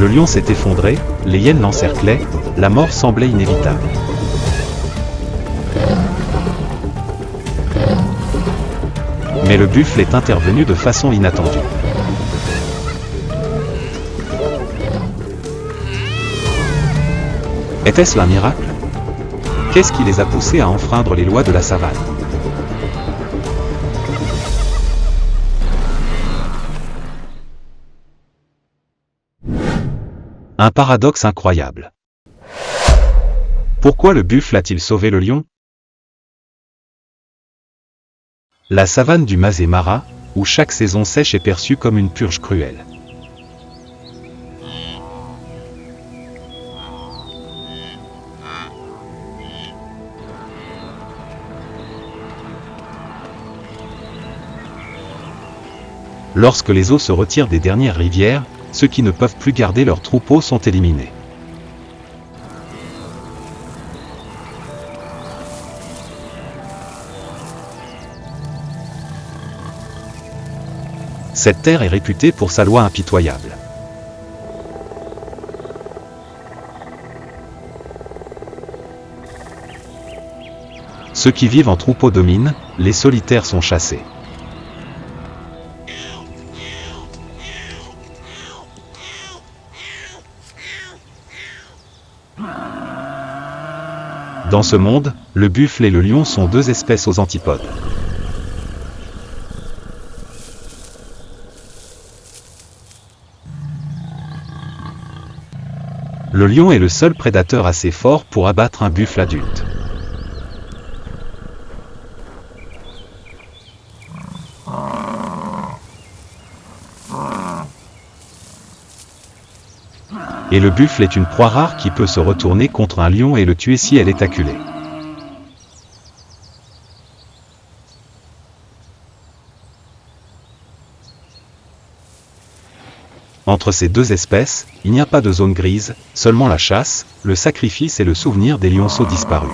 Le lion s'est effondré, les hyènes l'encerclaient, la mort semblait inévitable. Mais le buffle est intervenu de façon inattendue. Était-ce un miracle? Qu'est-ce qui les a poussés à enfreindre les lois de la savane? Un paradoxe incroyable. Pourquoi le buffle a-t-il sauvé le lion? La savane du Masai Mara, où chaque saison sèche est perçue comme une purge cruelle. Lorsque les eaux se retirent des dernières rivières, ceux qui ne peuvent plus garder leurs troupeaux sont éliminés. Cette terre est réputée pour sa loi impitoyable. Ceux qui vivent en troupeaux dominent, les solitaires sont chassés. Dans ce monde, le buffle et le lion sont deux espèces aux antipodes. Le lion est le seul prédateur assez fort pour abattre un buffle adulte. Et le buffle est une proie rare qui peut se retourner contre un lion et le tuer si elle est acculée. Entre ces deux espèces, il n'y a pas de zone grise, seulement la chasse, le sacrifice et le souvenir des lionceaux disparus.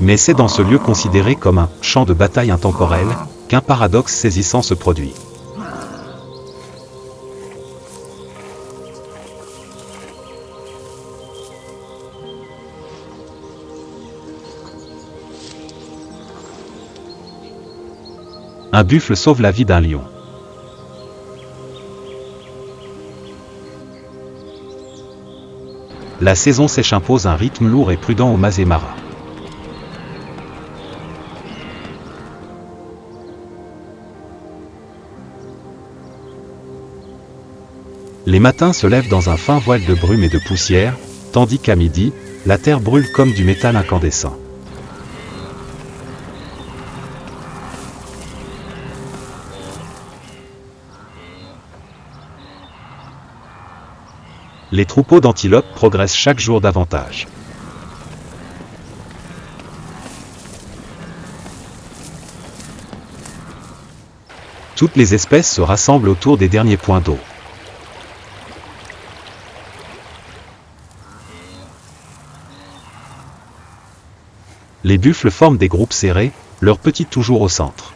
Mais c'est dans ce lieu considéré comme un « champ de bataille intemporel » qu'un paradoxe saisissant se produit. Un buffle sauve la vie d'un lion. La saison sèche impose un rythme lourd et prudent au Masai Mara. Les matins se lèvent dans un fin voile de brume et de poussière, tandis qu'à midi, la terre brûle comme du métal incandescent. Les troupeaux d'antilopes progressent chaque jour davantage. Toutes les espèces se rassemblent autour des derniers points d'eau. Les buffles forment des groupes serrés, leurs petits toujours au centre.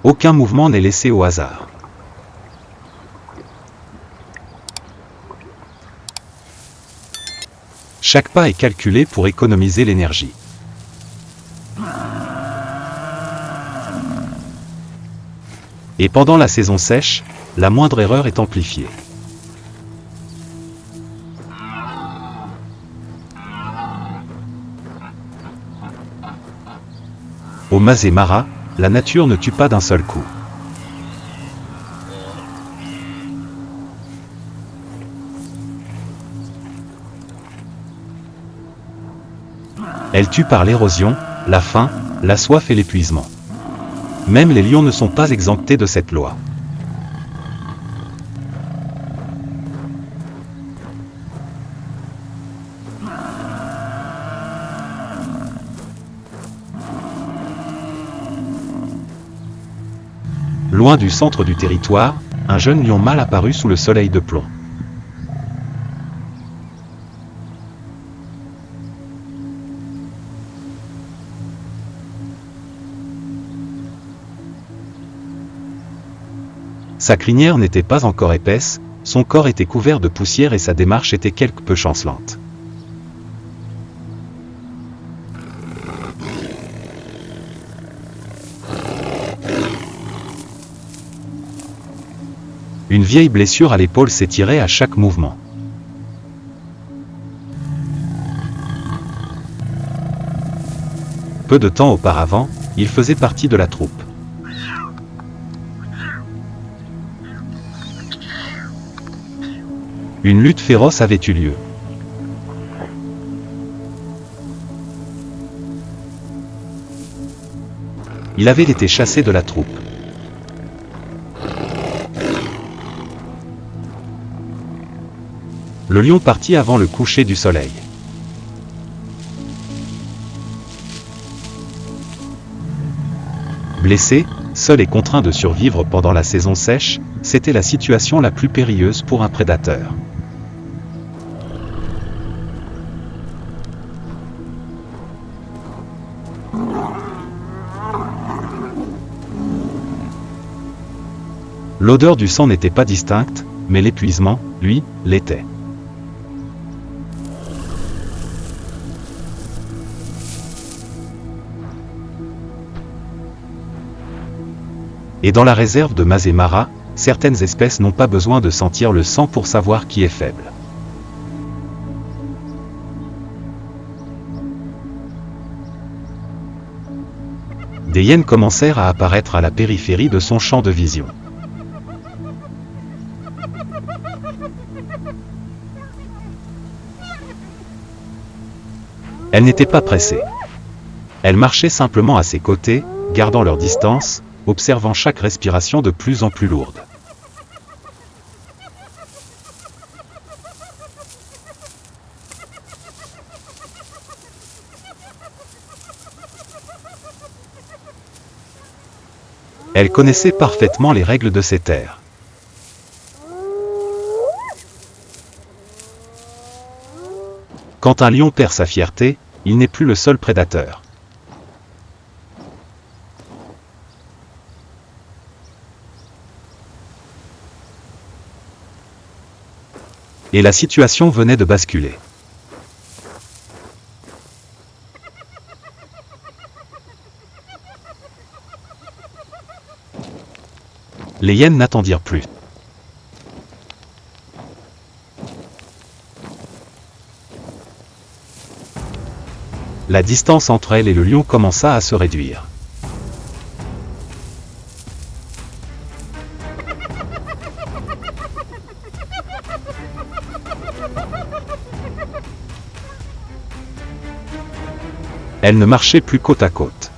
Aucun mouvement n'est laissé au hasard. Chaque pas est calculé pour économiser l'énergie. Et pendant la saison sèche, la moindre erreur est amplifiée. Au Masai Mara, la nature ne tue pas d'un seul coup. Elle tue par l'érosion, la faim, la soif et l'épuisement. Même les lions ne sont pas exemptés de cette loi. Loin du centre du territoire, un jeune lion mâle apparut sous le soleil de plomb. Sa crinière n'était pas encore épaisse, son corps était couvert de poussière et sa démarche était quelque peu chancelante. Une vieille blessure à l'épaule s'étirait à chaque mouvement. Peu de temps auparavant, il faisait partie de la troupe. Une lutte féroce avait eu lieu. Il avait été chassé de la troupe. Le lion partit avant le coucher du soleil. Blessé, seul et contraint de survivre pendant la saison sèche, c'était la situation la plus périlleuse pour un prédateur. L'odeur du sang n'était pas distincte, mais l'épuisement, lui, l'était. Et dans la réserve de Masai Mara, certaines espèces n'ont pas besoin de sentir le sang pour savoir qui est faible. Des hyènes commencèrent à apparaître à la périphérie de son champ de vision. Elles n'étaient pas pressées. Elles marchaient simplement à ses côtés, gardant leur distance, observant chaque respiration de plus en plus lourde. Elle connaissait parfaitement les règles de ces terres. Quand un lion perd sa fierté, il n'est plus le seul prédateur. Et la situation venait de basculer. Les hyènes n'attendirent plus. La distance entre elles et le lion commença à se réduire. Elles ne marchaient plus côte à côte.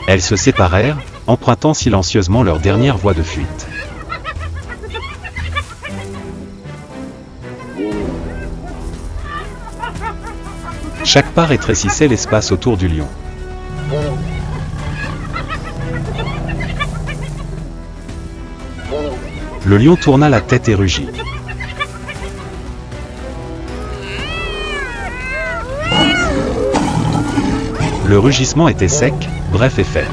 Elles se séparèrent, empruntant silencieusement leur dernière voie de fuite. Chaque pas rétrécissait l'espace autour du lion. Le lion tourna la tête et rugit. Le rugissement était sec, bref et faible.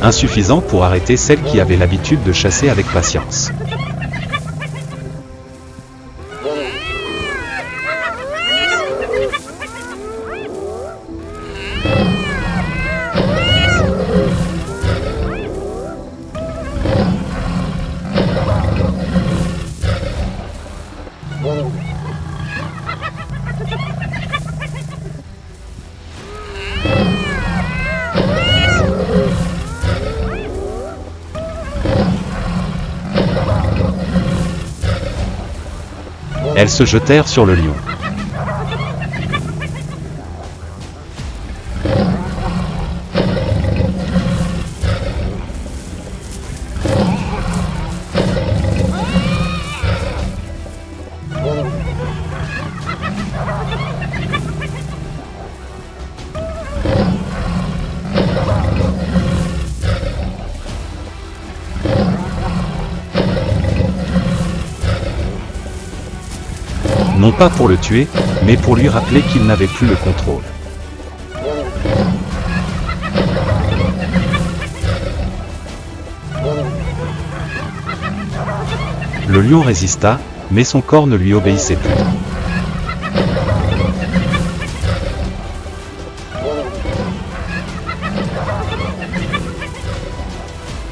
Insuffisant pour arrêter celle qui avait l'habitude de chasser avec patience. Elles se jetèrent sur le lion. Non pas pour le tuer, mais pour lui rappeler qu'il n'avait plus le contrôle. Le lion résista, mais son corps ne lui obéissait plus.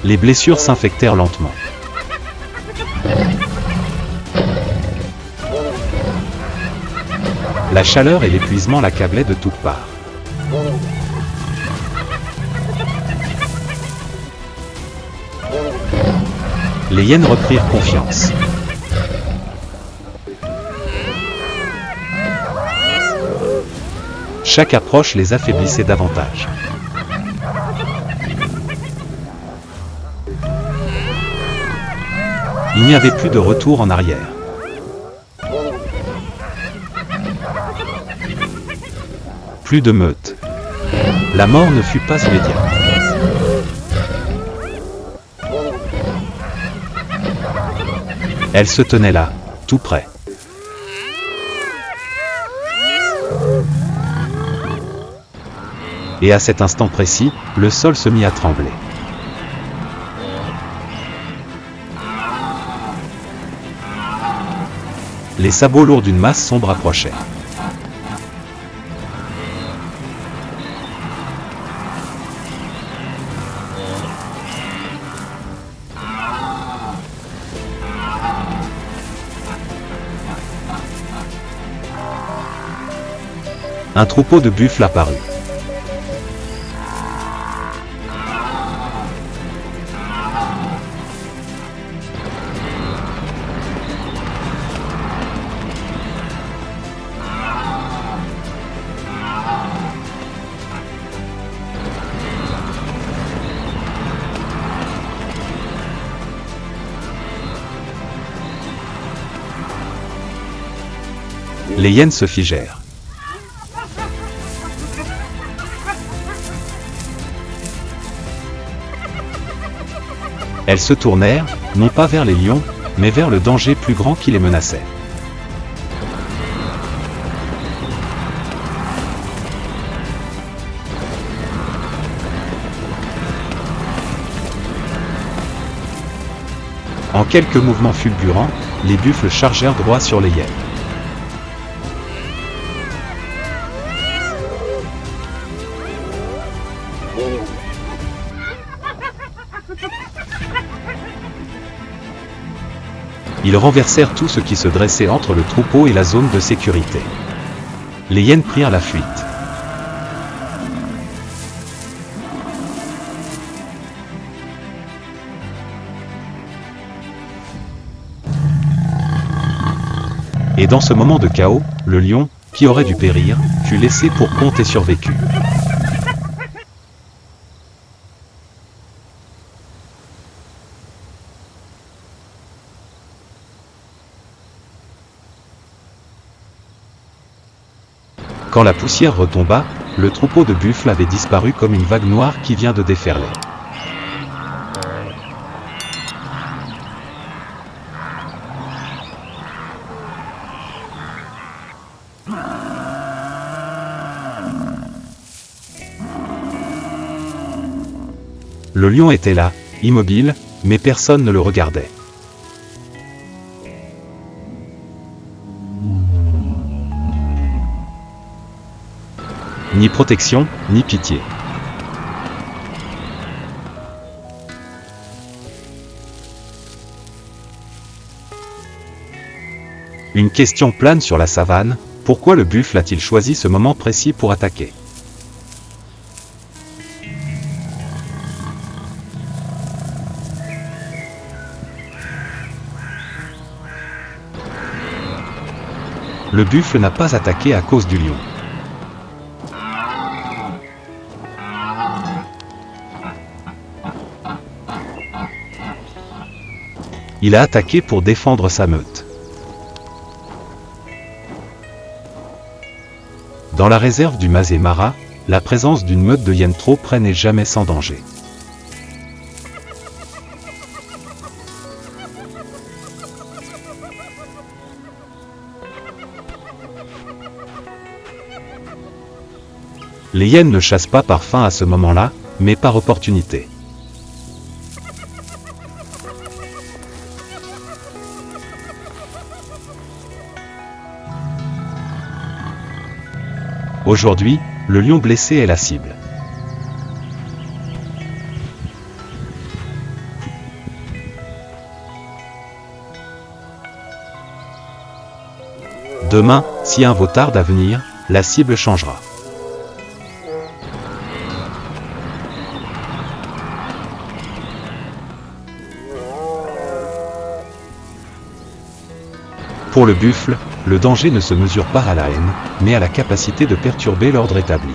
Les blessures s'infectèrent lentement. La chaleur et l'épuisement l'accablaient de toutes parts. Les hyènes reprirent confiance. Chaque approche les affaiblissait davantage. Il n'y avait plus de retour en arrière. Plus de meute. La mort ne fut pas immédiate. Elle se tenait là, tout près. Et à cet instant précis, le sol se mit à trembler. Les sabots lourds d'une masse sombre approchaient. Un troupeau de buffles apparut. Les hyènes se figèrent. Elles se tournèrent, non pas vers les lions, mais vers le danger plus grand qui les menaçait. En quelques mouvements fulgurants, les buffles chargèrent droit sur les hyènes. Ils renversèrent tout ce qui se dressait entre le troupeau et la zone de sécurité. Les hyènes prirent la fuite. Et dans ce moment de chaos, le lion, qui aurait dû périr, fut laissé pour compte et survécut. Quand la poussière retomba, le troupeau de buffles avait disparu comme une vague noire qui vient de déferler. Le lion était là, immobile, mais personne ne le regardait. Ni protection, ni pitié. Une question plane sur la savane, pourquoi le buffle a-t-il choisi ce moment précis pour attaquer ? Le buffle n'a pas attaqué à cause du lion. Il a attaqué pour défendre sa meute. Dans la réserve du Masai Mara, la présence d'une meute de hyènes trop près n'est jamais sans danger. Les hyènes ne chassent pas par faim à ce moment-là, mais par opportunité. Aujourd'hui, le lion blessé est la cible. Demain, si un veau tarde à venir, la cible changera. Pour le buffle, le danger ne se mesure pas à la haine, mais à la capacité de perturber l'ordre établi.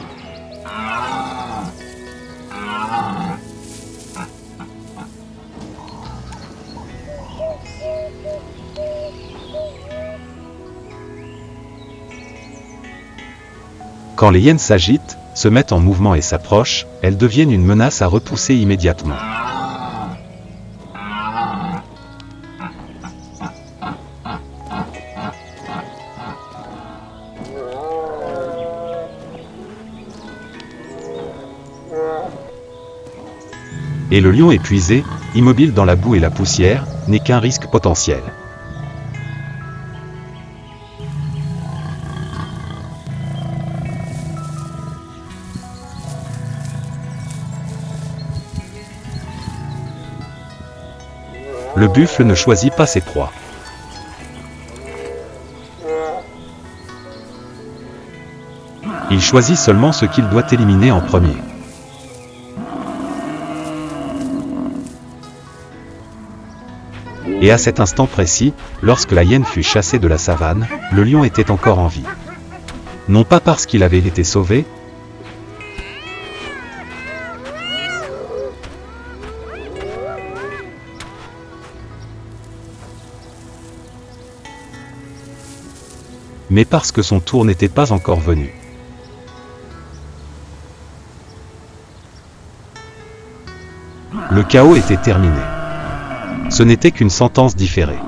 Quand les hyènes s'agitent, se mettent en mouvement et s'approchent, elles deviennent une menace à repousser immédiatement. Et le lion épuisé, immobile dans la boue et la poussière, n'est qu'un risque potentiel. Le buffle ne choisit pas ses proies. Il choisit seulement ce qu'il doit éliminer en premier. Et à cet instant précis, lorsque la hyène fut chassée de la savane, le lion était encore en vie. Non pas parce qu'il avait été sauvé, mais parce que son tour n'était pas encore venu. Le chaos était terminé. Ce n'était qu'une sentence différée.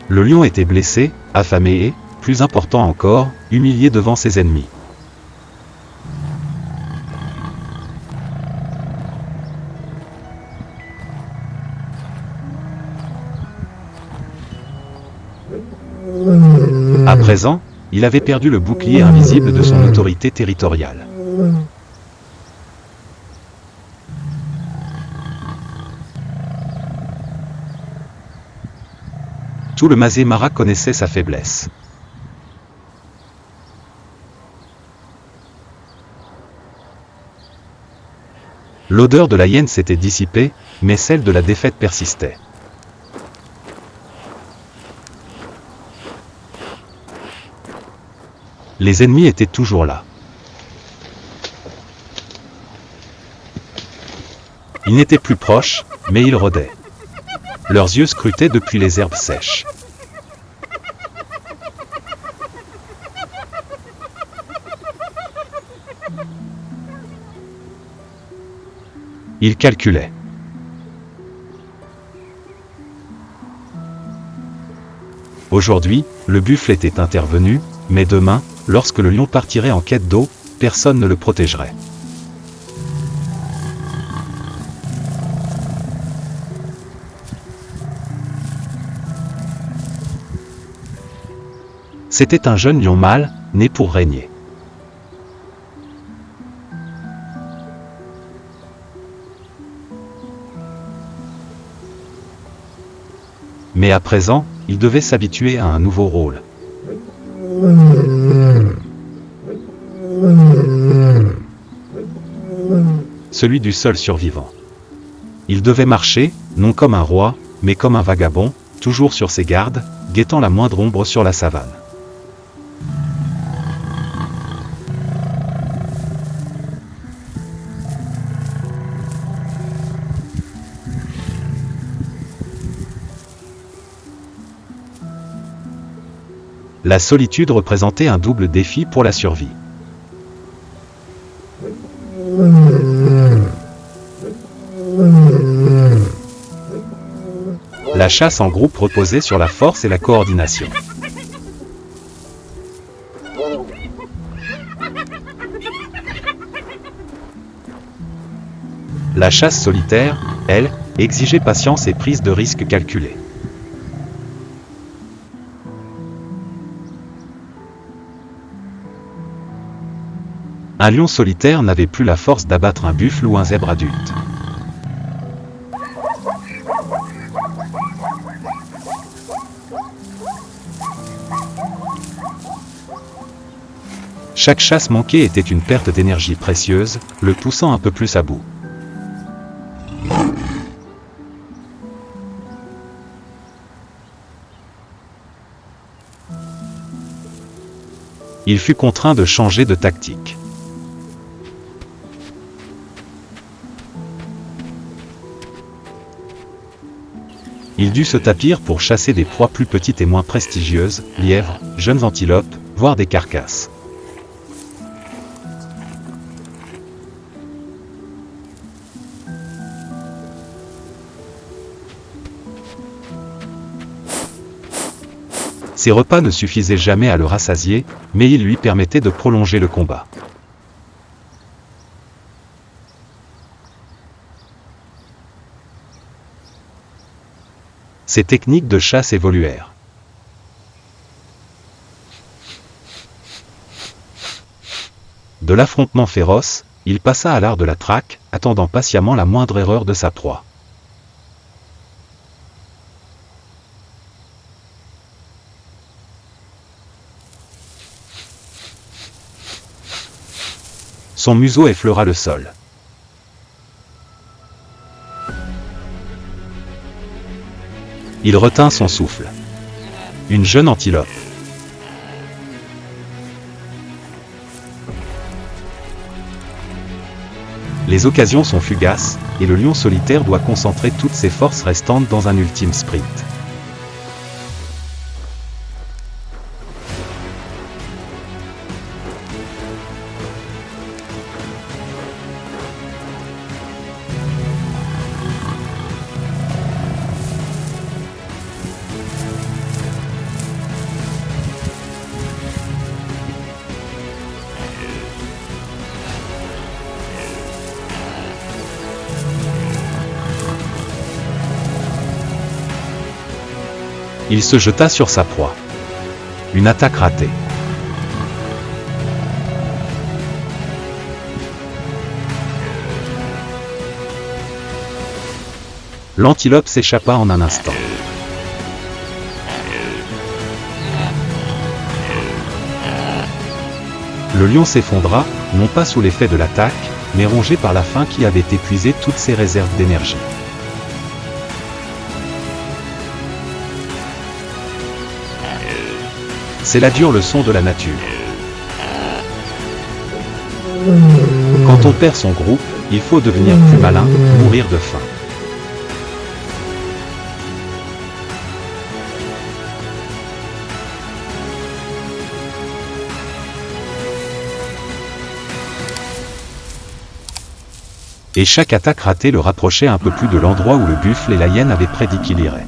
Le lion était blessé, affamé et, plus important encore, humilié devant ses ennemis. À présent, il avait perdu le bouclier invisible de son autorité territoriale. Tout le Masai Mara connaissait sa faiblesse. L'odeur de la hyène s'était dissipée, mais celle de la défaite persistait. Les ennemis étaient toujours là. Ils n'étaient plus proches, mais ils rôdaient. Leurs yeux scrutaient depuis les herbes sèches. Ils calculaient. Aujourd'hui, le buffle était intervenu, mais demain, lorsque le lion partirait en quête d'eau, personne ne le protégerait. C'était un jeune lion mâle, né pour régner. Mais à présent, il devait s'habituer à un nouveau rôle. Celui du seul survivant. Il devait marcher, non comme un roi, mais comme un vagabond, toujours sur ses gardes, guettant la moindre ombre sur la savane. La solitude représentait un double défi pour la survie. La chasse en groupe reposait sur la force et la coordination. La chasse solitaire, elle, exigeait patience et prise de risque calculée. Un lion solitaire n'avait plus la force d'abattre un buffle ou un zèbre adulte. Chaque chasse manquée était une perte d'énergie précieuse, le poussant un peu plus à bout. Il fut contraint de changer de tactique. Il dut se tapir pour chasser des proies plus petites et moins prestigieuses, lièvres, jeunes antilopes, voire des carcasses. Ces repas ne suffisaient jamais à le rassasier, mais ils lui permettaient de prolonger le combat. Ses techniques de chasse évoluèrent. De l'affrontement féroce, il passa à l'art de la traque, attendant patiemment la moindre erreur de sa proie. Son museau effleura le sol. Il retint son souffle. Une jeune antilope. Les occasions sont fugaces, et le lion solitaire doit concentrer toutes ses forces restantes dans un ultime sprint. Il se jeta sur sa proie. Une attaque ratée. L'antilope s'échappa en un instant. Le lion s'effondra, non pas sous l'effet de l'attaque, mais rongé par la faim qui avait épuisé toutes ses réserves d'énergie. C'est la dure leçon de la nature. Quand on perd son groupe, il faut devenir plus malin, mourir de faim. Et chaque attaque ratée le rapprochait un peu plus de l'endroit où le buffle et la hyène avaient prédit qu'il irait.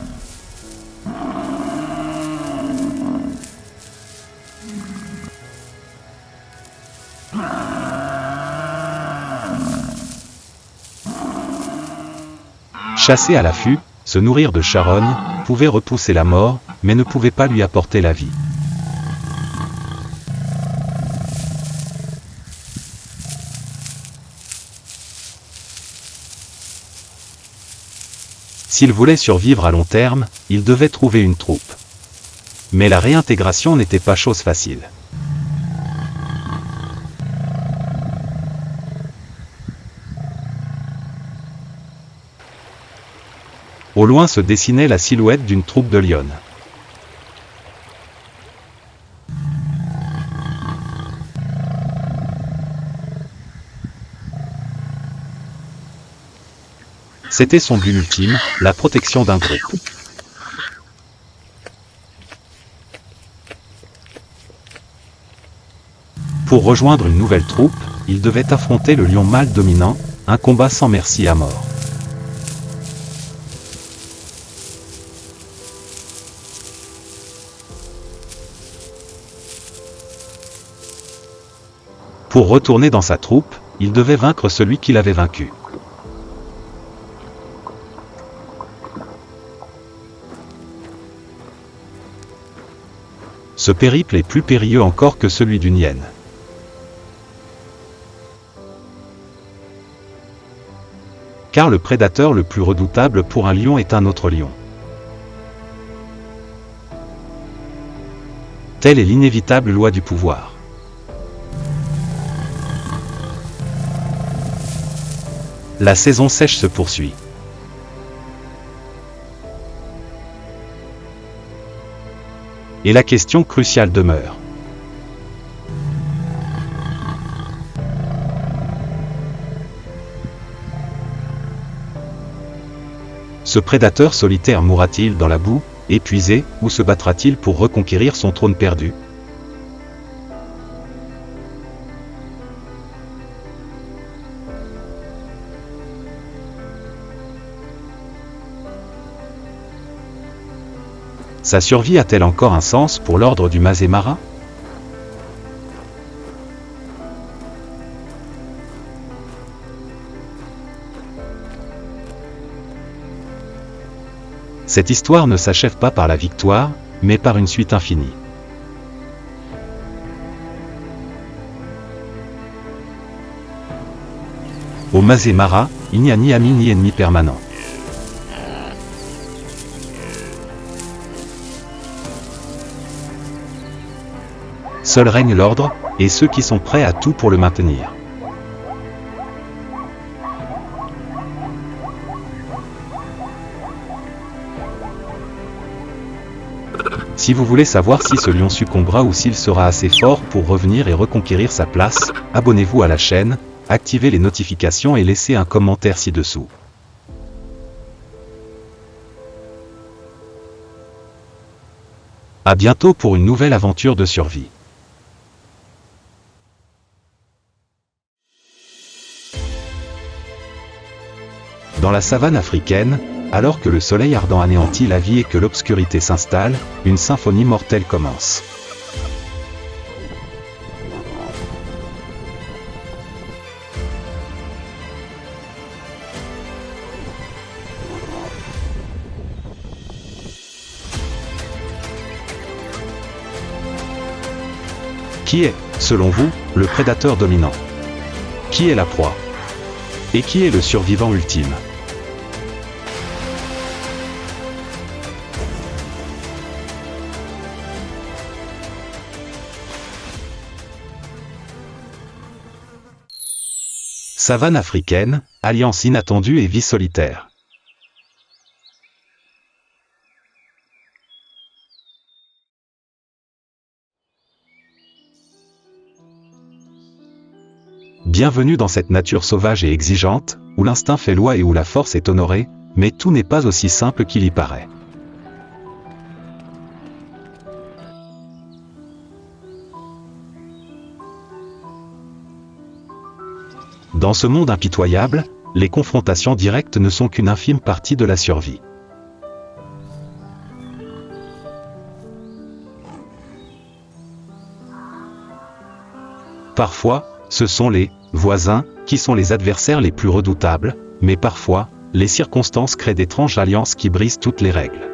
Chasser à l'affût, se nourrir de charognes, pouvait repousser la mort, mais ne pouvait pas lui apporter la vie. S'il voulait survivre à long terme, il devait trouver une troupe. Mais la réintégration n'était pas chose facile. Au loin se dessinait la silhouette d'une troupe de lionnes. C'était son but ultime, la protection d'un groupe. Pour rejoindre une nouvelle troupe, il devait affronter le lion mâle dominant, un combat sans merci à mort. Pour retourner dans sa troupe, il devait vaincre celui qui l'avait vaincu. Ce périple est plus périlleux encore que celui d'une hyène. Car le prédateur le plus redoutable pour un lion est un autre lion. Telle est l'inévitable loi du pouvoir. La saison sèche se poursuit. Et la question cruciale demeure. Ce prédateur solitaire mourra-t-il dans la boue, épuisé, ou se battra-t-il pour reconquérir son trône perdu? Sa survie a-t-elle encore un sens pour l'ordre du Masai-Mara? Cette histoire ne s'achève pas par la victoire, mais par une suite infinie. Au Masai-Mara, il n'y a ni ami ni ennemi permanent. Seul règne l'ordre, et ceux qui sont prêts à tout pour le maintenir. Si vous voulez savoir si ce lion succombera ou s'il sera assez fort pour revenir et reconquérir sa place, abonnez-vous à la chaîne, activez les notifications et laissez un commentaire ci-dessous. À bientôt pour une nouvelle aventure de survie. Dans la savane africaine, alors que le soleil ardent anéantit la vie et que l'obscurité s'installe, une symphonie mortelle commence. Qui est, selon vous, le prédateur dominant? Qui est la proie? Et qui est le survivant ultime? Savane africaine, alliance inattendue et vie solitaire. Bienvenue dans cette nature sauvage et exigeante, où l'instinct fait loi et où la force est honorée, mais tout n'est pas aussi simple qu'il y paraît. Dans ce monde impitoyable, les confrontations directes ne sont qu'une infime partie de la survie. Parfois, ce sont les voisins qui sont les adversaires les plus redoutables, mais parfois, les circonstances créent d'étranges alliances qui brisent toutes les règles.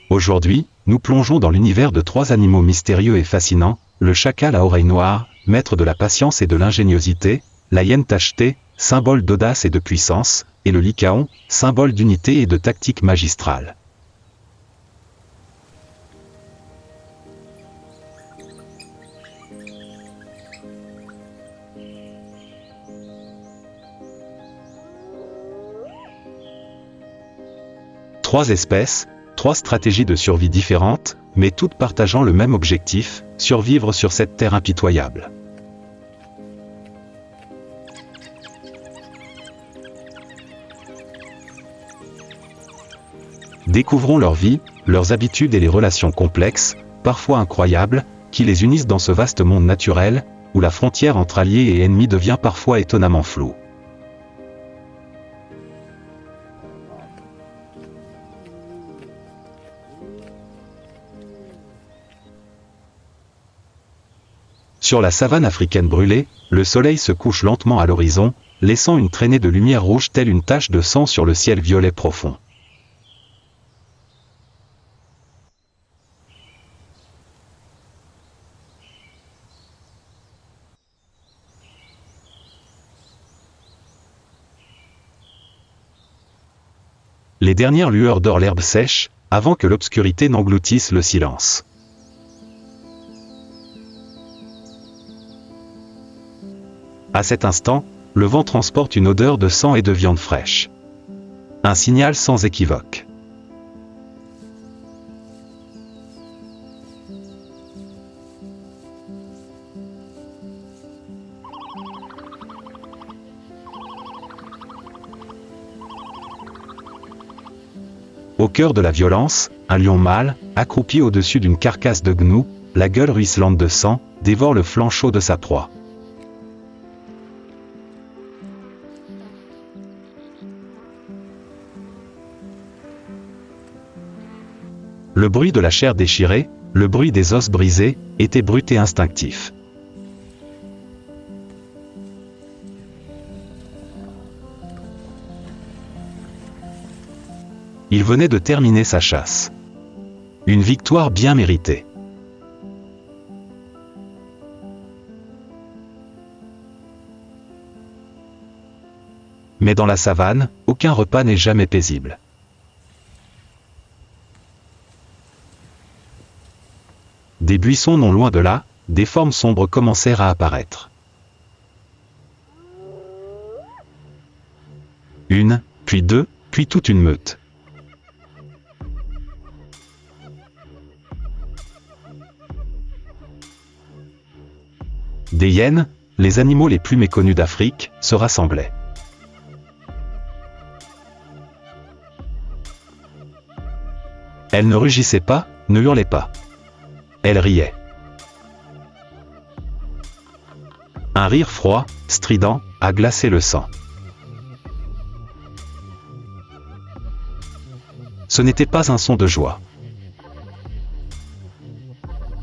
Aujourd'hui, nous plongeons dans l'univers de trois animaux mystérieux et fascinants, le chacal à oreilles noires, maître de la patience et de l'ingéniosité, la hyène tachetée, symbole d'audace et de puissance, et le lycaon, symbole d'unité et de tactique magistrale. Trois espèces, trois stratégies de survie différentes, mais toutes partageant le même objectif, survivre sur cette terre impitoyable. Découvrons leur vie, leurs habitudes et les relations complexes, parfois incroyables, qui les unissent dans ce vaste monde naturel, où la frontière entre alliés et ennemis devient parfois étonnamment floue. Sur la savane africaine brûlée, le soleil se couche lentement à l'horizon, laissant une traînée de lumière rouge telle une tache de sang sur le ciel violet profond. Les dernières lueurs dorent l'herbe sèche, avant que l'obscurité n'engloutisse le silence. À cet instant, le vent transporte une odeur de sang et de viande fraîche. Un signal sans équivoque. Au cœur de la violence, un lion mâle, accroupi au-dessus d'une carcasse de gnou, la gueule ruisselante de sang, dévore le flanc chaud de sa proie. Le bruit de la chair déchirée, le bruit des os brisés, était brut et instinctif. Il venait de terminer sa chasse. Une victoire bien méritée. Mais dans la savane, aucun repas n'est jamais paisible. Des buissons non loin de là, des formes sombres commencèrent à apparaître. Une, puis deux, puis toute une meute. Des hyènes, les animaux les plus méconnus d'Afrique, se rassemblaient. Elles ne rugissaient pas, ne hurlaient pas. Elles riaient. Un rire froid, strident, a glacé le sang. Ce n'était pas un son de joie.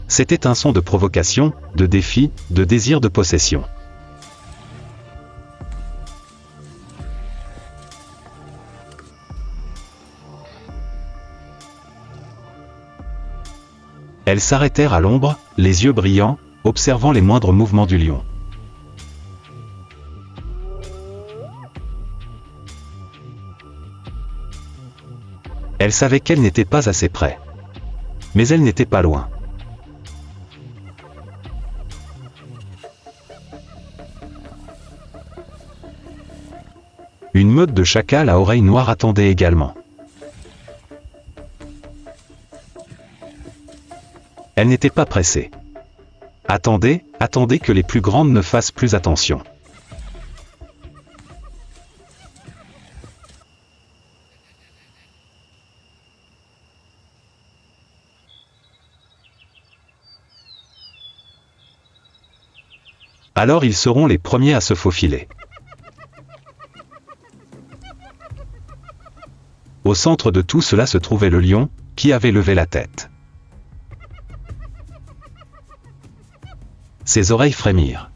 C'était un son de provocation, de défi, de désir de possession. Elles s'arrêtèrent à l'ombre, les yeux brillants, observant les moindres mouvements du lion. Elles savaient qu'elles n'étaient pas assez près. Mais elles n'étaient pas loin. Une meute de chacals à oreilles noires attendait également. Elles n'étaient pas pressées. Attendez, attendez que les plus grandes ne fassent plus attention. Alors ils seront les premiers à se faufiler. Au centre de tout cela se trouvait le lion, qui avait levé la tête. Ses oreilles frémirent.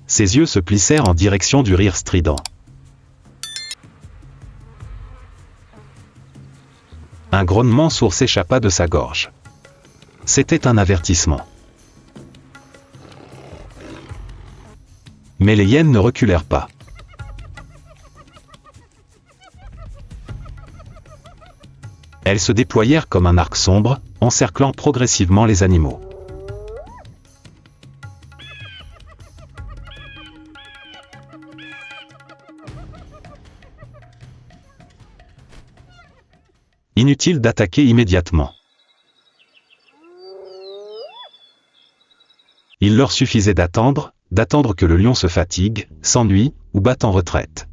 Ses yeux se plissèrent en direction du rire strident. Un grognement sourd s'échappa de sa gorge. C'était un avertissement. Mais les hyènes ne reculèrent pas. Elles se déployèrent comme un arc sombre, encerclant progressivement les animaux. Inutile d'attaquer immédiatement. Il leur suffisait d'attendre que le lion se fatigue, s'ennuie, ou batte en retraite.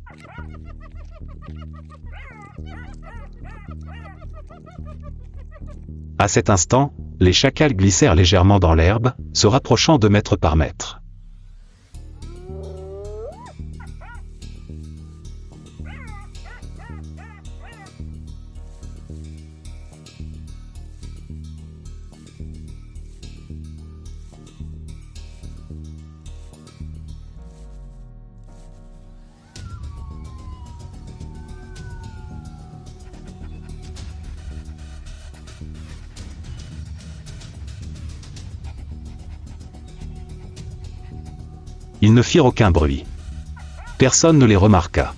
À cet instant, les chacals glissèrent légèrement dans l'herbe, se rapprochant de mètre par mètre. Ils ne firent aucun bruit. Personne ne les remarqua.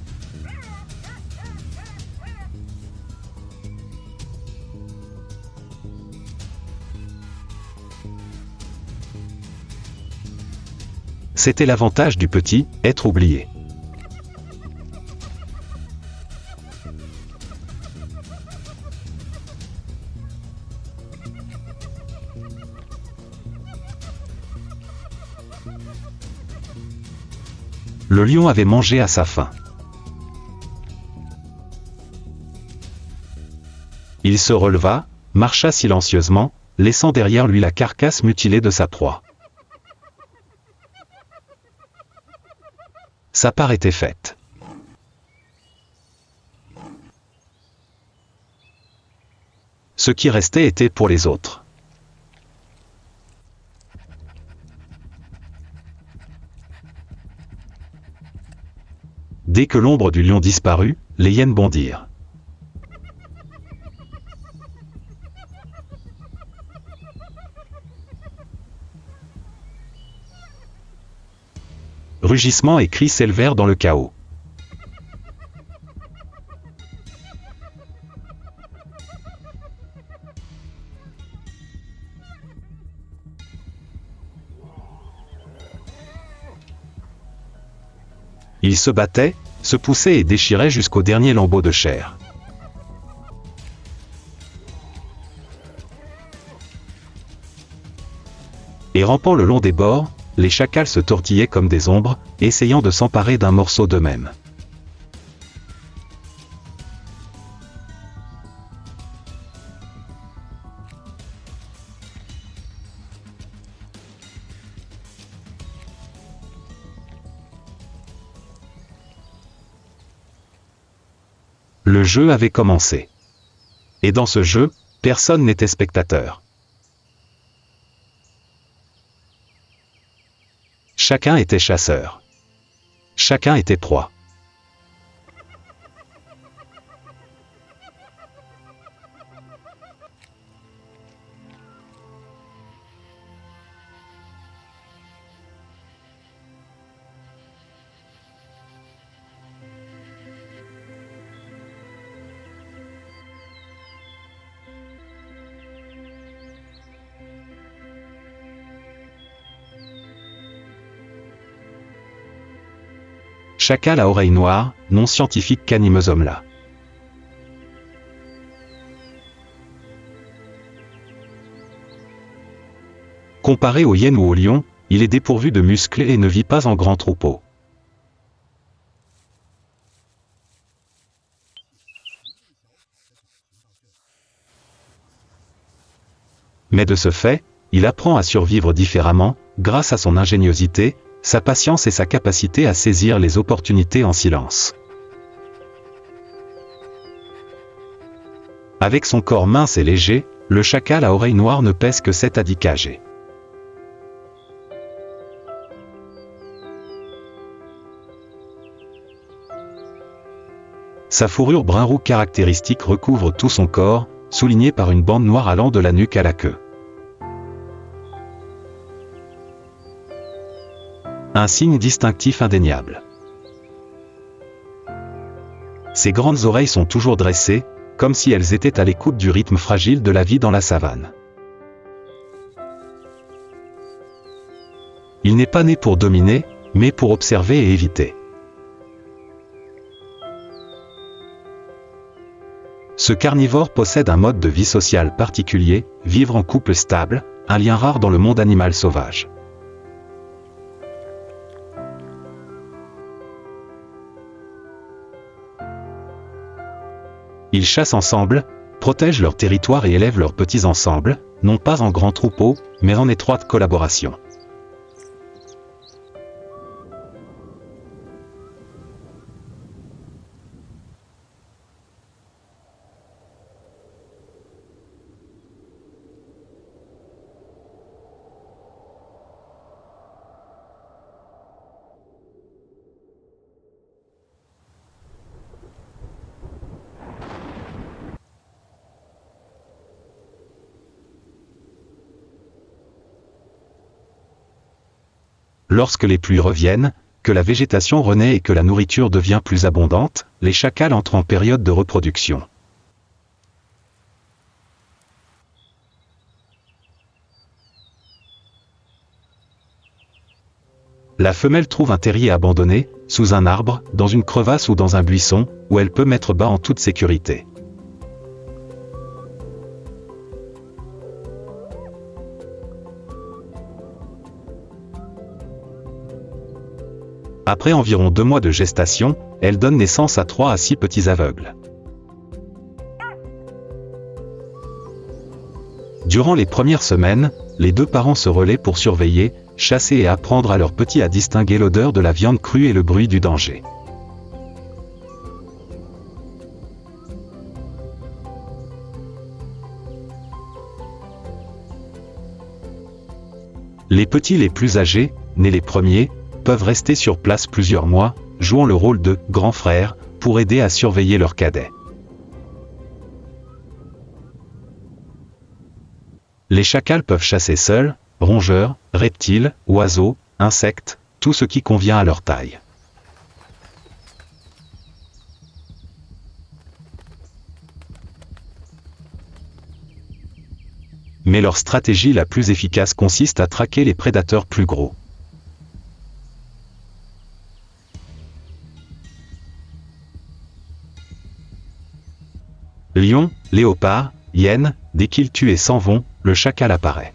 C'était l'avantage du petit, être oublié. Le lion avait mangé à sa faim. Il se releva, marcha silencieusement, laissant derrière lui la carcasse mutilée de sa proie. Sa part était faite. Ce qui restait était pour les autres. Dès que l'ombre du lion disparut, les hyènes bondirent. Rugissements et cris s'élevèrent dans le chaos. Ils se battaient, se poussaient et déchiraient jusqu'au dernier lambeau de chair. Et rampant le long des bords, les chacals se tortillaient comme des ombres, essayant de s'emparer d'un morceau d'eux-mêmes. Le jeu avait commencé. Et dans ce jeu, personne n'était spectateur. Chacun était chasseur. Chacun était proie. Chacal à oreille noire, non scientifique qu'animeusome-là. Comparé aux hyènes ou aux lions, il est dépourvu de muscles et ne vit pas en grand troupeau. Mais de ce fait, il apprend à survivre différemment, grâce à son ingéniosité, sa patience et sa capacité à saisir les opportunités en silence. Avec son corps mince et léger, le chacal à oreille noire ne pèse que 7 à 10 kg. Sa fourrure brun-roux caractéristique recouvre tout son corps, soulignée par une bande noire allant de la nuque à la queue. Un signe distinctif indéniable. Ses grandes oreilles sont toujours dressées, comme si elles étaient à l'écoute du rythme fragile de la vie dans la savane. Il n'est pas né pour dominer, mais pour observer et éviter. Ce carnivore possède un mode de vie social particulier, vivre en couple stable, un lien rare dans le monde animal sauvage. Ils chassent ensemble, protègent leur territoire et élèvent leurs petits ensembles, non pas en grands troupeaux, mais en étroite collaboration. Lorsque les pluies reviennent, que la végétation renaît et que la nourriture devient plus abondante, les chacals entrent en période de reproduction. La femelle trouve un terrier abandonné, sous un arbre, dans une crevasse ou dans un buisson, où elle peut mettre bas en toute sécurité. Après environ 2 mois de gestation, elle donne naissance à 3 à 6 petits aveugles. Durant les premières semaines, les 2 parents se relaient pour surveiller, chasser et apprendre à leurs petits à distinguer l'odeur de la viande crue et le bruit du danger. Les petits les plus âgés, nés les premiers, peuvent rester sur place plusieurs mois, jouant le rôle de « grand frère » pour aider à surveiller leurs cadets. Les chacals peuvent chasser seuls, rongeurs, reptiles, oiseaux, insectes, tout ce qui convient à leur taille. Mais leur stratégie la plus efficace consiste à traquer les prédateurs plus gros. Lion, léopard, hyène, dès qu'ils tuent et s'en vont, le chacal apparaît.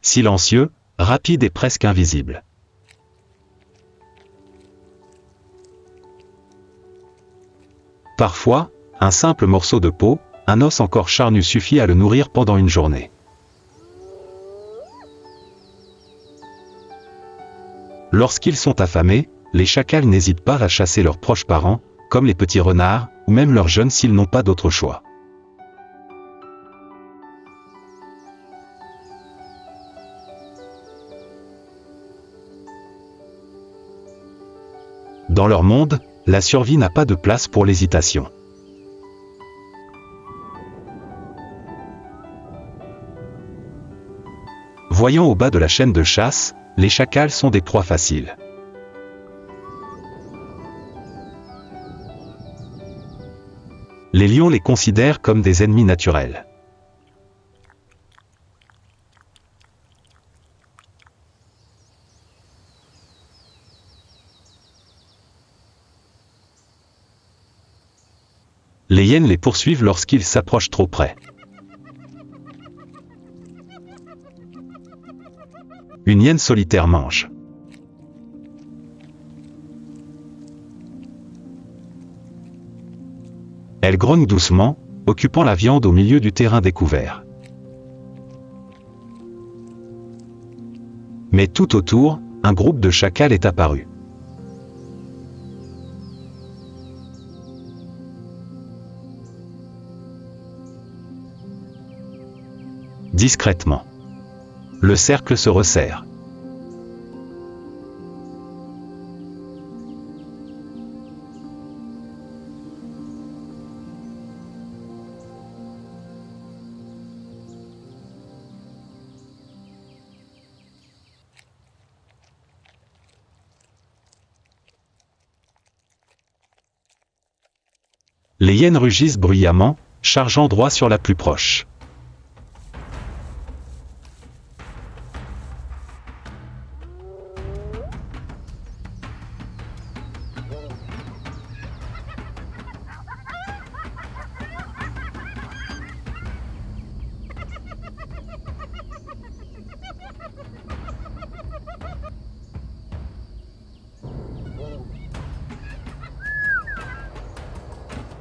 Silencieux, rapide et presque invisible. Parfois, un simple morceau de peau, un os encore charnu suffit à le nourrir pendant une journée. Lorsqu'ils sont affamés, les chacals n'hésitent pas à chasser leurs proches parents, comme les petits renards, ou même leurs jeunes s'ils n'ont pas d'autre choix. Dans leur monde, la survie n'a pas de place pour l'hésitation. Voyant au bas de la chaîne de chasse, les chacals sont des proies faciles. Les lions les considèrent comme des ennemis naturels. Les hyènes les poursuivent lorsqu'ils s'approchent trop près. Une hyène solitaire mange. Elle grogne doucement, occupant la viande au milieu du terrain découvert. Mais tout autour, un groupe de chacals est apparu. Discrètement. Le cercle se resserre. Les hyènes rugissent bruyamment, chargeant droit sur la plus proche.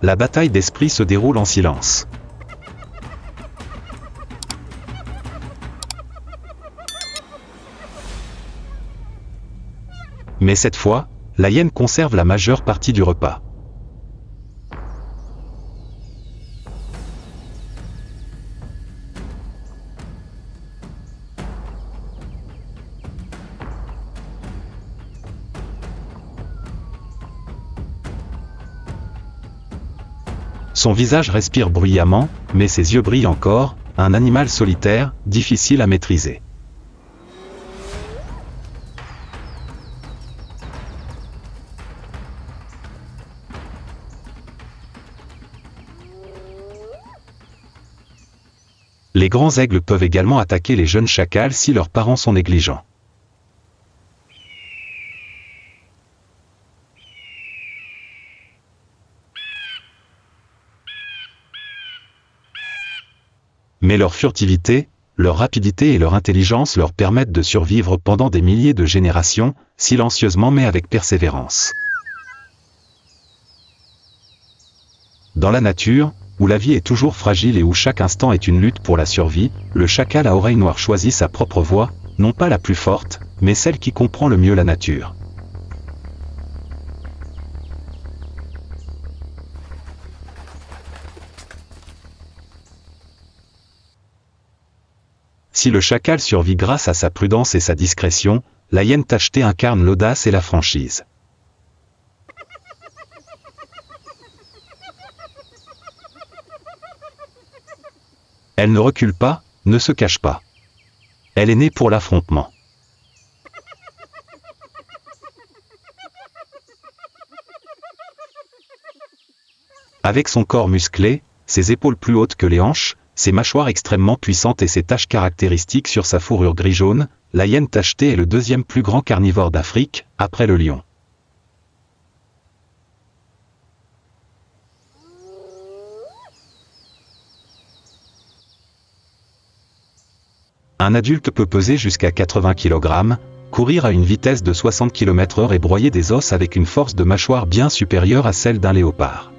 La bataille d'esprit se déroule en silence. Mais cette fois, la hyène conserve la majeure partie du repas. Son visage respire bruyamment, mais ses yeux brillent encore, un animal solitaire, difficile à maîtriser. Les grands aigles peuvent également attaquer les jeunes chacals si leurs parents sont négligents. Mais leur furtivité, leur rapidité et leur intelligence leur permettent de survivre pendant des milliers de générations, silencieusement mais avec persévérance. Dans la nature, où la vie est toujours fragile et où chaque instant est une lutte pour la survie, le chacal à oreilles noires choisit sa propre voie, non pas la plus forte, mais celle qui comprend le mieux la nature. Si le chacal survit grâce à sa prudence et sa discrétion, la hyène tachetée incarne l'audace et la franchise. Elle ne recule pas, ne se cache pas. Elle est née pour l'affrontement. Avec son corps musclé, ses épaules plus hautes que les hanches, ses mâchoires extrêmement puissantes et ses taches caractéristiques sur sa fourrure gris-jaune, la hyène tachetée est le deuxième plus grand carnivore d'Afrique, après le lion. Un adulte peut peser jusqu'à 80 kg, courir à une vitesse de 60 km/h et broyer des os avec une force de mâchoire bien supérieure à celle d'un léopard.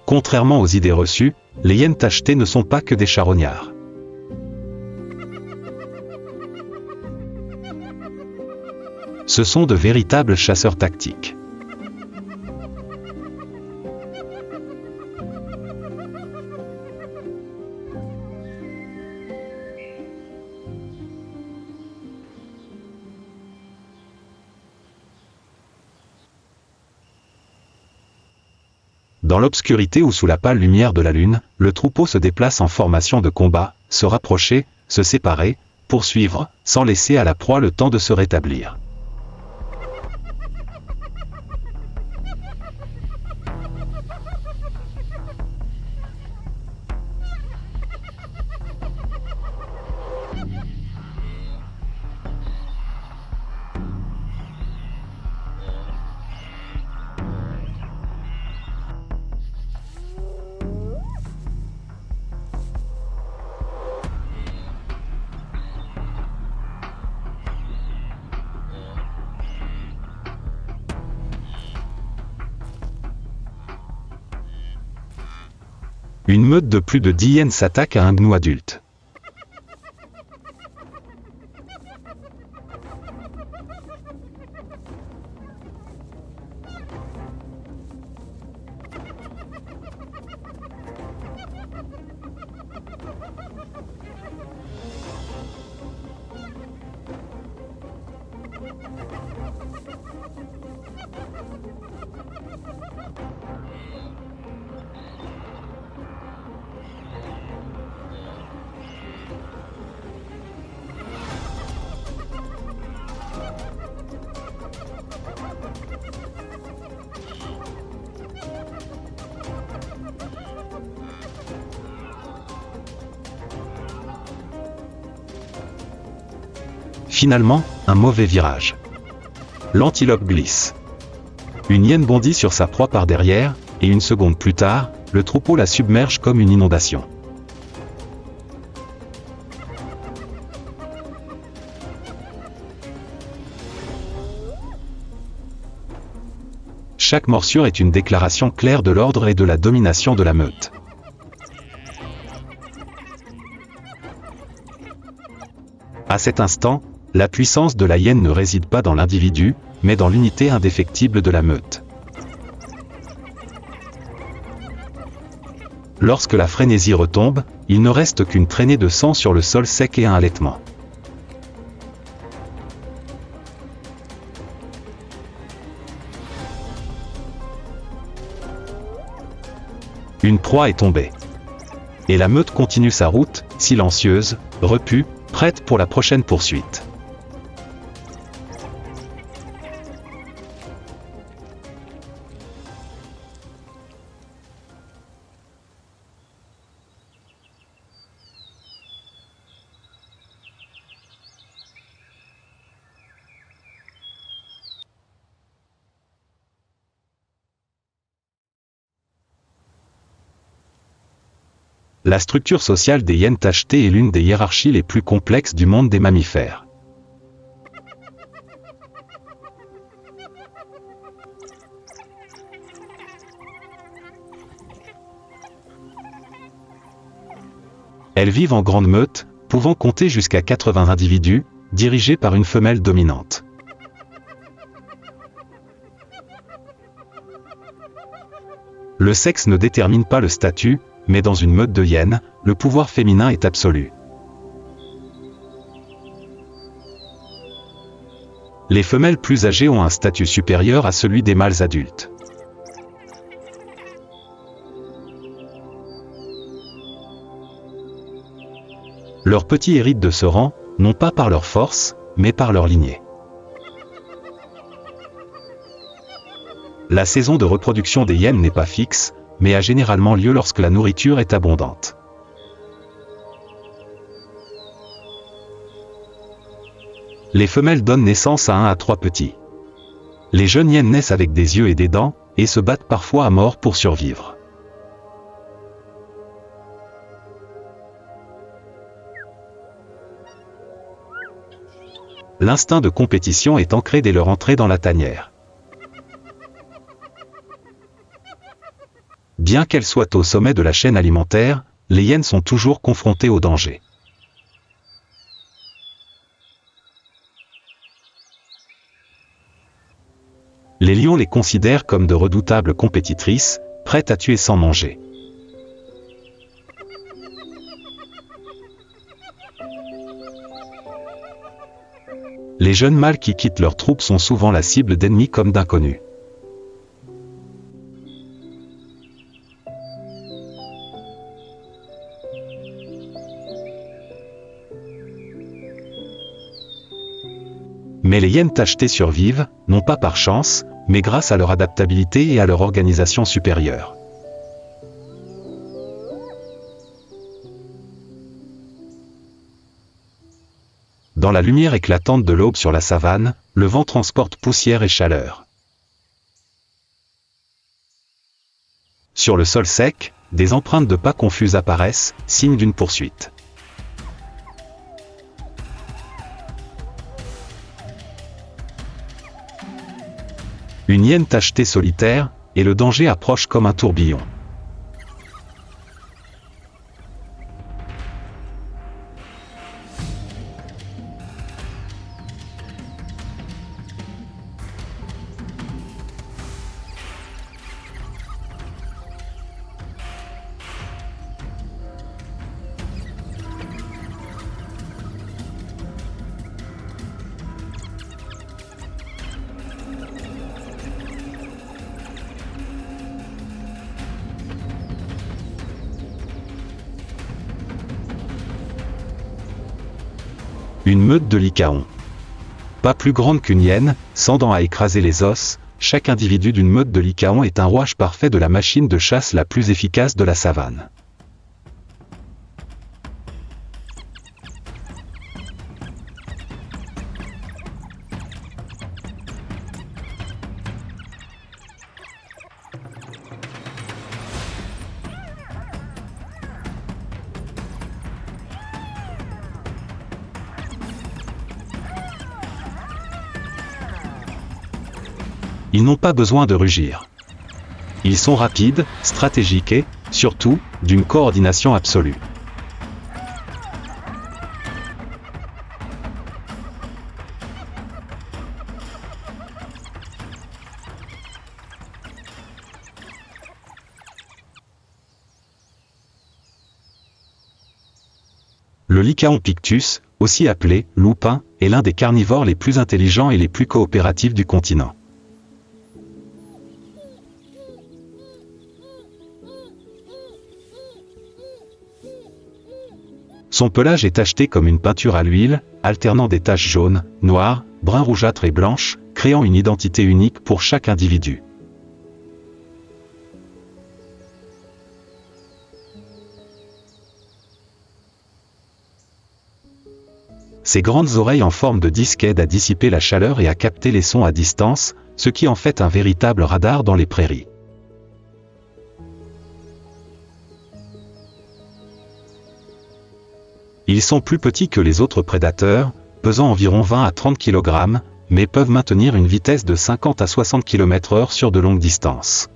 Contrairement aux idées reçues, les hyènes tachetées ne sont pas que des charognards. Ce sont de véritables chasseurs tactiques. Dans l'obscurité ou sous la pâle lumière de la lune, le troupeau se déplace en formation de combat, se rapprocher, se séparer, poursuivre, sans laisser à la proie le temps de se rétablir. Une meute de plus de 10 hyènes s'attaque à un gnou adulte. Finalement, un mauvais virage. L'antilope glisse. Une hyène bondit sur sa proie par derrière, et une seconde plus tard, le troupeau la submerge comme une inondation. Chaque morsure est une déclaration claire de l'ordre et de la domination de la meute. À cet instant, la puissance de la hyène ne réside pas dans l'individu, mais dans l'unité indéfectible de la meute. Lorsque la frénésie retombe, il ne reste qu'une traînée de sang sur le sol sec et un halètement. Une proie est tombée. Et la meute continue sa route, silencieuse, repue, prête pour la prochaine poursuite. La structure sociale des hyènes tachetées est l'une des hiérarchies les plus complexes du monde des mammifères. Elles vivent en grande meute, pouvant compter jusqu'à 80 individus, dirigés par une femelle dominante. Le sexe ne détermine pas le statut, mais dans une meute de hyènes, le pouvoir féminin est absolu. Les femelles plus âgées ont un statut supérieur à celui des mâles adultes. Leurs petits héritent de ce rang, non pas par leur force, mais par leur lignée. La saison de reproduction des hyènes n'est pas fixe, mais a généralement lieu lorsque la nourriture est abondante. Les femelles donnent naissance à 1 à 3 petits. Les jeunes hyènes naissent avec des yeux et des dents, et se battent parfois à mort pour survivre. L'instinct de compétition est ancré dès leur entrée dans la tanière. Bien qu'elles soient au sommet de la chaîne alimentaire, les hyènes sont toujours confrontées au danger. Les lions les considèrent comme de redoutables compétitrices, prêtes à tuer sans manger. Les jeunes mâles qui quittent leur troupe sont souvent la cible d'ennemis comme d'inconnus. Mais les hyènes tachetées survivent, non pas par chance, mais grâce à leur adaptabilité et à leur organisation supérieure. Dans la lumière éclatante de l'aube sur la savane, le vent transporte poussière et chaleur. Sur le sol sec, des empreintes de pas confuses apparaissent, signe d'une poursuite. Une hyène tachetée solitaire, et le danger approche comme un tourbillon. Une meute de lycaons. Pas plus grande qu'une hyène, sans dents à écraser les os, chaque individu d'une meute de lycaons est un rouage parfait de la machine de chasse la plus efficace de la savane. Ils n'ont pas besoin de rugir. Ils sont rapides, stratégiques et, surtout, d'une coordination absolue. Le lycaon pictus, aussi appelé loupin, est l'un des carnivores les plus intelligents et les plus coopératifs du continent. Son pelage est tacheté comme une peinture à l'huile, alternant des taches jaunes, noires, brun rougeâtre et blanches, créant une identité unique pour chaque individu. Ses grandes oreilles en forme de disque aident à dissiper la chaleur et à capter les sons à distance, ce qui en fait un véritable radar dans les prairies. Ils sont plus petits que les autres prédateurs, pesant environ 20 à 30 kg, mais peuvent maintenir une vitesse de 50 à 60 km/h sur de longues distances.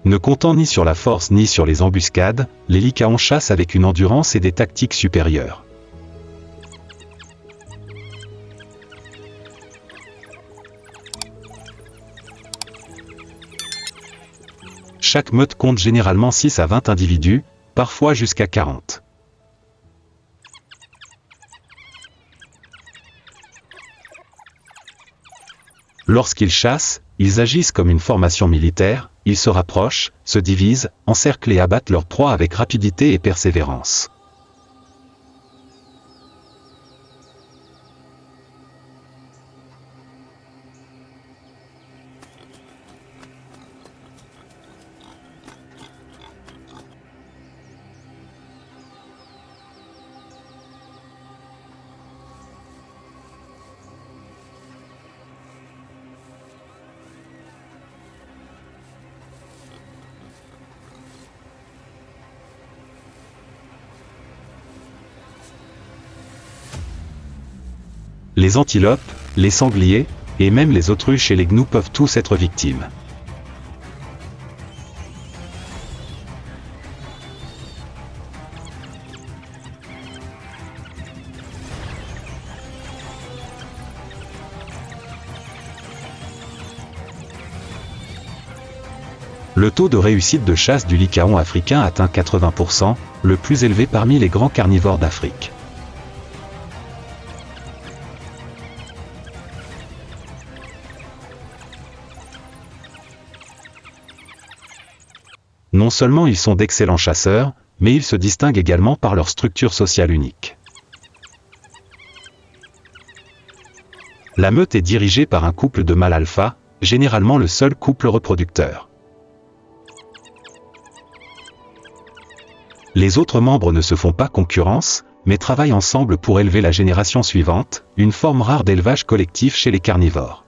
Ne comptant ni sur la force ni sur les embuscades, les lycaons chassent avec une endurance et des tactiques supérieures. Chaque meute compte généralement 6 à 20 individus, parfois jusqu'à 40. Lorsqu'ils chassent, ils agissent comme une formation militaire, ils se rapprochent, se divisent, encerclent et abattent leur proie avec rapidité et persévérance. Les antilopes, les sangliers, et même les autruches et les gnous peuvent tous être victimes. Le taux de réussite de chasse du lycaon africain atteint 80%, le plus élevé parmi les grands carnivores d'Afrique. Non seulement ils sont d'excellents chasseurs, mais ils se distinguent également par leur structure sociale unique. La meute est dirigée par un couple de mâles alpha, généralement le seul couple reproducteur. Les autres membres ne se font pas concurrence, mais travaillent ensemble pour élever la génération suivante, une forme rare d'élevage collectif chez les carnivores.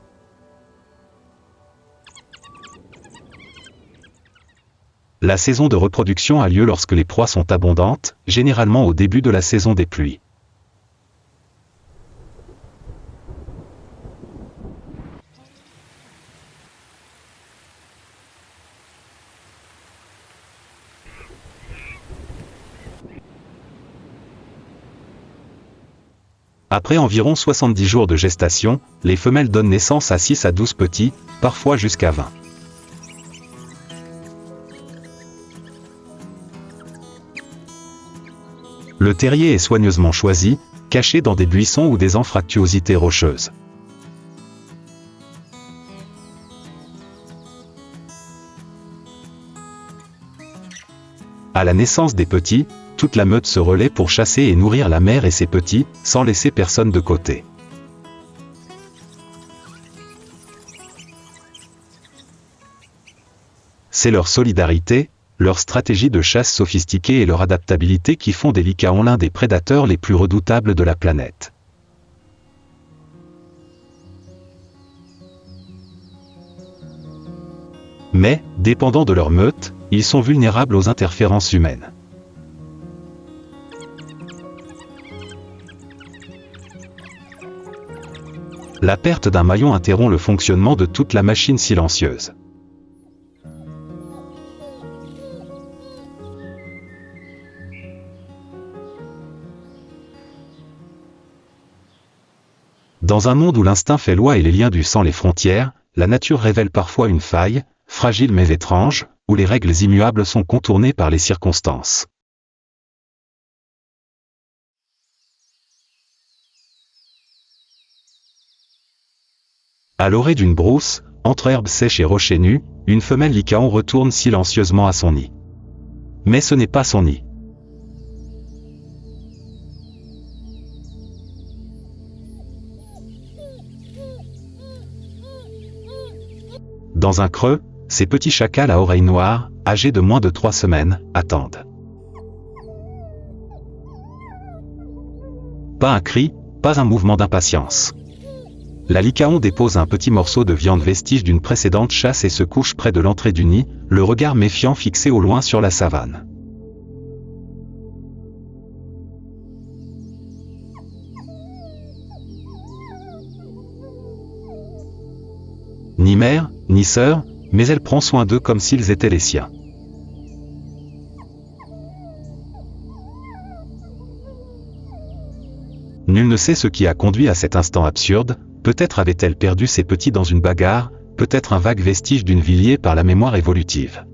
La saison de reproduction a lieu lorsque les proies sont abondantes, généralement au début de la saison des pluies. Après environ 70 jours de gestation, les femelles donnent naissance à 6 à 12 petits, parfois jusqu'à 20. Le terrier est soigneusement choisi, caché dans des buissons ou des anfractuosités rocheuses. À la naissance des petits, toute la meute se relaie pour chasser et nourrir la mère et ses petits, sans laisser personne de côté. C'est leur solidarité, leur stratégie de chasse sophistiquée et leur adaptabilité qui font des lycaons l'un des prédateurs les plus redoutables de la planète. Mais, dépendant de leur meute, ils sont vulnérables aux interférences humaines. La perte d'un maillon interrompt le fonctionnement de toute la machine silencieuse. Dans un monde où l'instinct fait loi et les liens du sang les frontières, la nature révèle parfois une faille, fragile mais étrange, où les règles immuables sont contournées par les circonstances. À l'orée d'une brousse, entre herbes sèches et rochers nus, une femelle lycaon retourne silencieusement à son nid. Mais ce n'est pas son nid. Dans un creux, ces petits chacals à oreilles noires, âgés de moins de 3 semaines, attendent. Pas un cri, pas un mouvement d'impatience. La lycaon dépose un petit morceau de viande vestige d'une précédente chasse et se couche près de l'entrée du nid, le regard méfiant fixé au loin sur la savane. Ni mère, ni sœur, mais elle prend soin d'eux comme s'ils étaient les siens. Nul ne sait ce qui a conduit à cet instant absurde, peut-être avait-elle perdu ses petits dans une bagarre, peut-être un vague vestige d'une vie liée par la mémoire évolutive.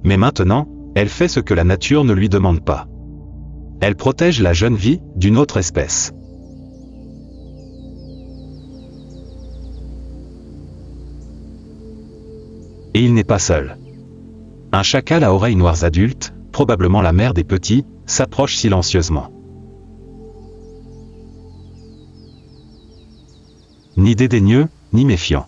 Mais maintenant, elle fait ce que la nature ne lui demande pas. Elle protège la jeune vie d'une autre espèce. Et il n'est pas seul. Un chacal à oreilles noires adulte, probablement la mère des petits, s'approche silencieusement. Ni dédaigneux, ni méfiant.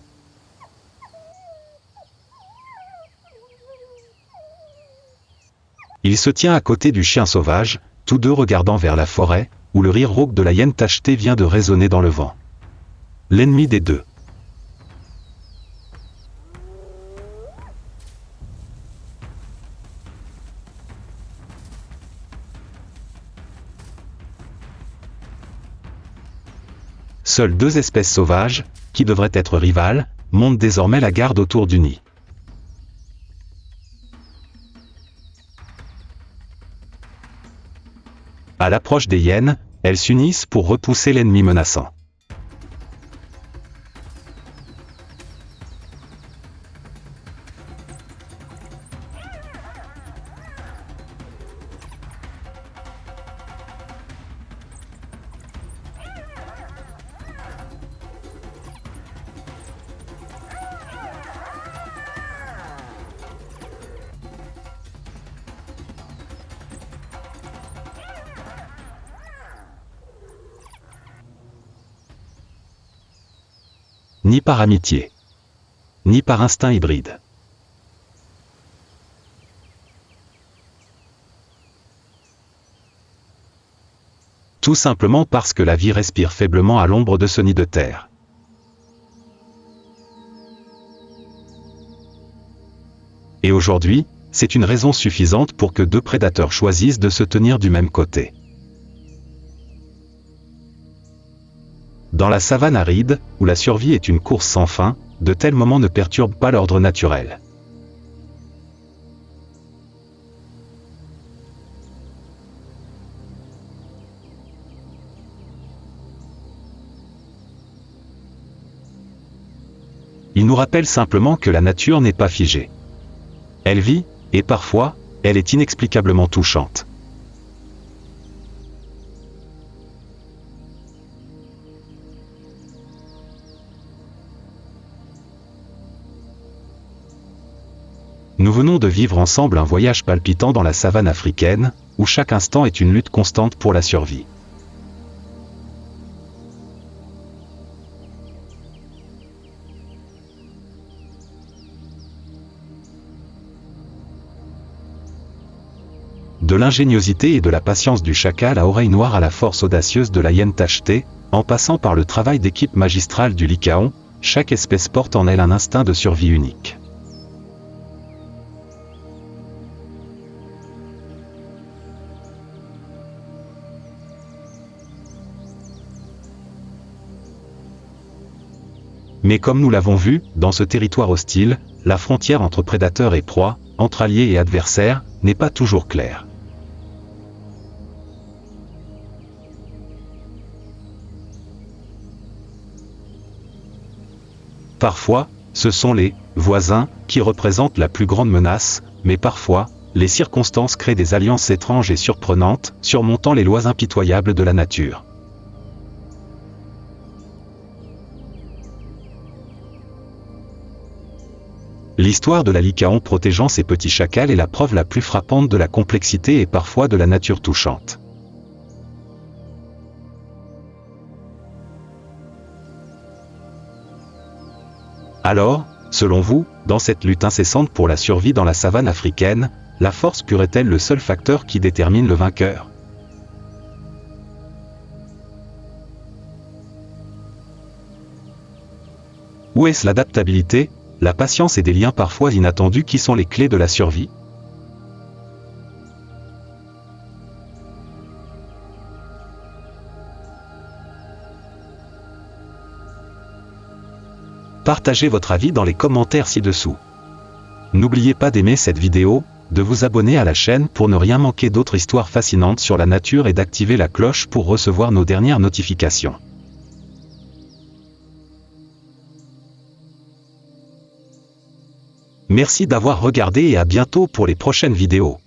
Il se tient à côté du chien sauvage, tous deux regardant vers la forêt, où le rire rauque de la hyène tachetée vient de résonner dans le vent. L'ennemi des deux. Seules deux espèces sauvages, qui devraient être rivales, montent désormais la garde autour du nid. À l'approche des hyènes, elles s'unissent pour repousser l'ennemi menaçant. Ni par amitié, ni par instinct hybride. Tout simplement parce que la vie respire faiblement à l'ombre de ce nid de terre. Et aujourd'hui, c'est une raison suffisante pour que deux prédateurs choisissent de se tenir du même côté. Dans la savane aride, où la survie est une course sans fin, de tels moments ne perturbent pas l'ordre naturel. Ils nous rappellent simplement que la nature n'est pas figée. Elle vit, et parfois, elle est inexplicablement touchante. Nous venons de vivre ensemble un voyage palpitant dans la savane africaine, où chaque instant est une lutte constante pour la survie. De l'ingéniosité et de la patience du chacal à oreilles noires à la force audacieuse de la hyène tachetée, en passant par le travail d'équipe magistrale du lycaon, chaque espèce porte en elle un instinct de survie unique. Mais comme nous l'avons vu, dans ce territoire hostile, la frontière entre prédateurs et proie, entre alliés et adversaires, n'est pas toujours claire. Parfois, ce sont les voisins qui représentent la plus grande menace, mais parfois, les circonstances créent des alliances étranges et surprenantes, surmontant les lois impitoyables de la nature. L'histoire de la Lycaon protégeant ses petits chacals est la preuve la plus frappante de la complexité et parfois de la nature touchante. Alors, selon vous, dans cette lutte incessante pour la survie dans la savane africaine, la force pure est-elle le seul facteur qui détermine le vainqueur? Ou est-ce l'adaptabilité, la patience et des liens parfois inattendus qui sont les clés de la survie? Partagez votre avis dans les commentaires ci-dessous. N'oubliez pas d'aimer cette vidéo, de vous abonner à la chaîne pour ne rien manquer d'autres histoires fascinantes sur la nature et d'activer la cloche pour recevoir nos dernières notifications. Merci d'avoir regardé et à bientôt pour les prochaines vidéos.